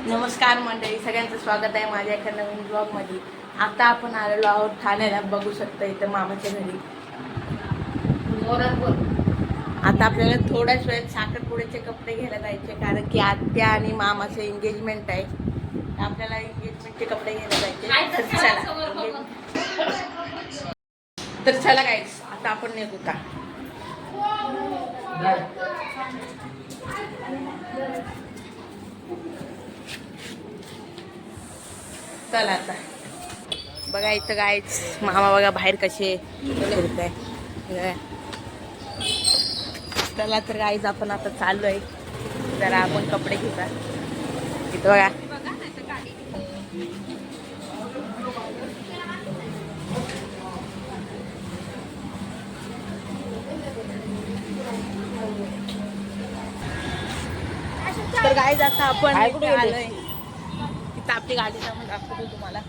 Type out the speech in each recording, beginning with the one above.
नमस्कार मंडळी, सगळ्यांचं स्वागत आहे माझ्या एका नवीन ब्लॉगमध्ये. आता आपण आलेलो आहोत ठाण्याला. बघू शकता इथं मामाच्या घरी. आता आपल्याला थोड्याच वेळात साखरपुड्याचे कपडे घ्यायला जायचे, कारण की आत्या आणि मामाचं एंगेजमेंट आहे. आपल्याला एंगेजमेंटचे कपडे घ्यायला जायचे. तर चला गाईस, आता आपण निघू का. चला आता बघा इथं गायच मामा बघा बाहेर कसे फिरत आहे. चला तर गाईज आपण आता चाललो आहे, जरा आपण कपडे घेऊया. इथं बघा तर गाईज आता आपण आलोय. इथं आपली गाडी जाऊन दाखवतो तुम्हाला.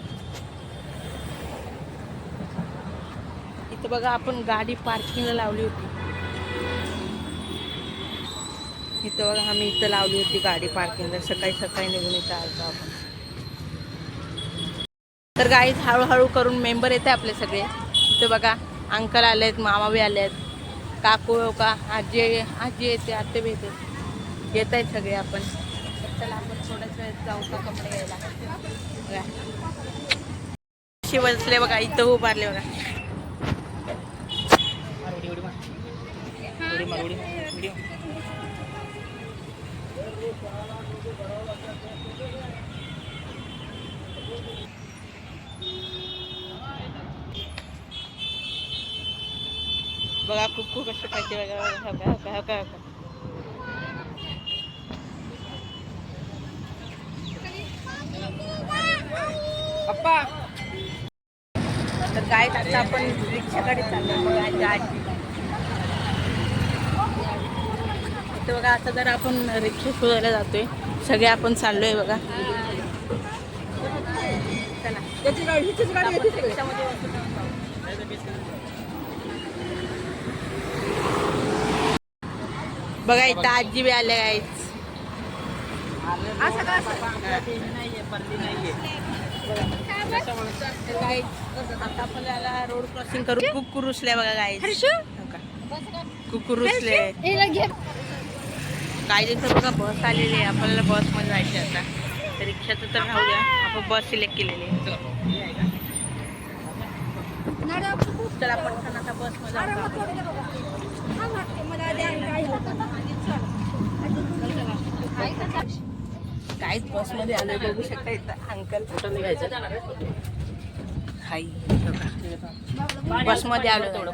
इथं बघा आपण गाडी पार्किंगला लावली होती. इथं बघा आम्ही इथं लावली होती गाडी पार्किंगला. सकाळी सकाळी निघून इथं आलो आपण. तर गाईज हळूहळू करून मेंबर येते आपले सगळे. इथं बघा अंकल आलेत, मामा बी आलेत, काकू का आजी येते, आत्ते बी येते, येत आहेत सगळे. आपण चला आपण थोड्याच वेळेत जाऊ का कपडे घ्यायला. बसले बघा इथं उभारले बघा. बघा खूप खूप कष्ट पाहिजे बघा. पप्पा तर काय आता आपण रिक्षाकडे चाललो बघा. गाडी इथं बघा. आता जर आपण रिक्षा शोधायला जातोय, सगळे आपण चाललोय बघा. चला रिक्षामध्ये बघा इथं आजी बी आल्या आहेत. आता आपल्याला रोड क्रॉसिंग करू. कुकुर रुसले बघा गाईज, कुकुर रुसले. काय तिथं बघा बस आलेली आहे. आपल्याला बसमध्ये जायचे. आता रिक्षाचं तर राहू द्या, आपण बस सिलेक्ट केलेली आहे. चला पटकन आता बसमध्ये काहीच बसमध्ये आलोय. बघू शकता इथं अंकल कुठं निघायचं. हाय बसमध्ये आलो तेवढं.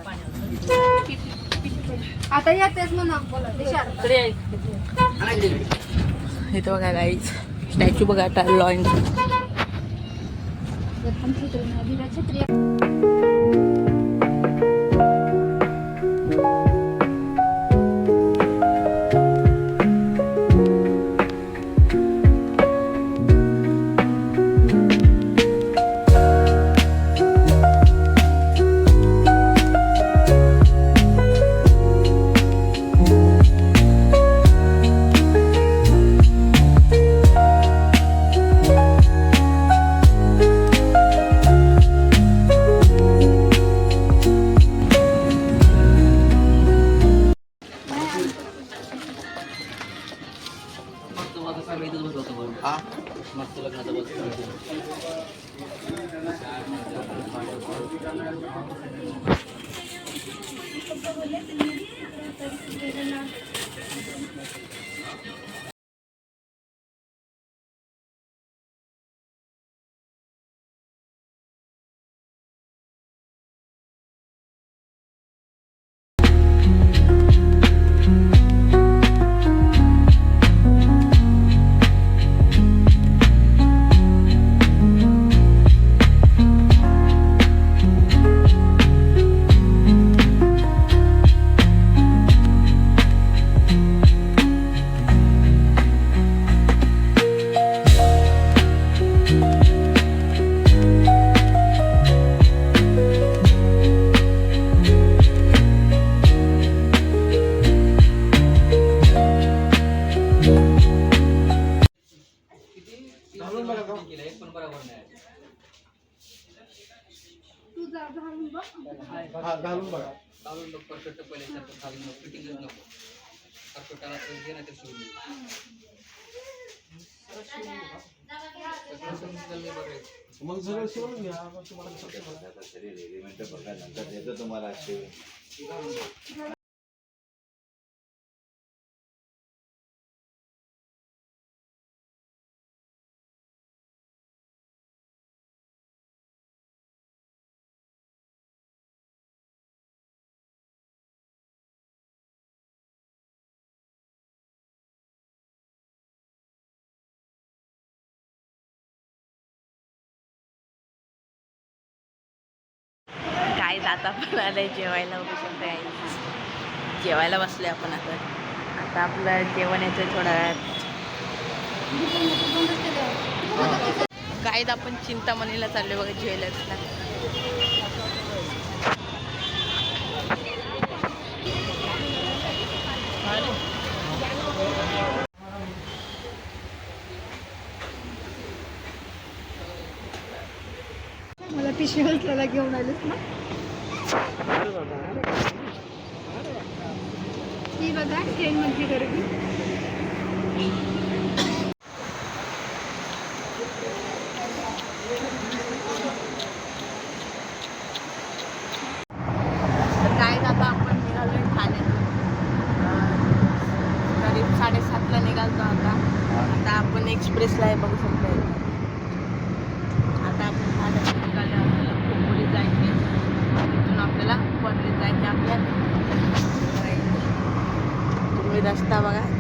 आता येतेच म्हणा. इथं बघा गाईज स्टॅच्यू बघा लॉइन. मस्त लग्नाचा बस. घालून बघा का? पण बरोबर नाही. हा घालून बघा. घालून बघ परफेक्ट पहिले सारखं घालून बघ फिटिंगच नको. परफेक्ट आला तर घे ना ते सोडून. सगळं समजून बघायचं. मग सगळं शिवून घ्या. मग तुम्हाला कसं आता शरीर एलिमेंट बघा नंतर देतो तुम्हाला असे. काय आता पण आलंय जेवायला बघू शकता गाईज. जेवायला बसले आपण आता. आता आपलं जेवण येतं थोड्या वेळात. गाईज आपण चिंतामणीला चाललोय बघा ज्वेलर्सला. मला पिशवी उचलायला घेऊन आलेस ना. ती बघा ट्रेनमधली गर्दी. तर गाईज आता आपण निघालोय ठाण्यातून. करीब 7:30ला निघालतो आता. आता आपण एक्सप्रेसला आहे बघू शकतो. आता आपण ठाण्यातून निघालो. आपल्याला खोपोलीत जायचे. तिथून आपल्याला परलीत जायचे. आपल्या तुम्ही रस्ता बघा.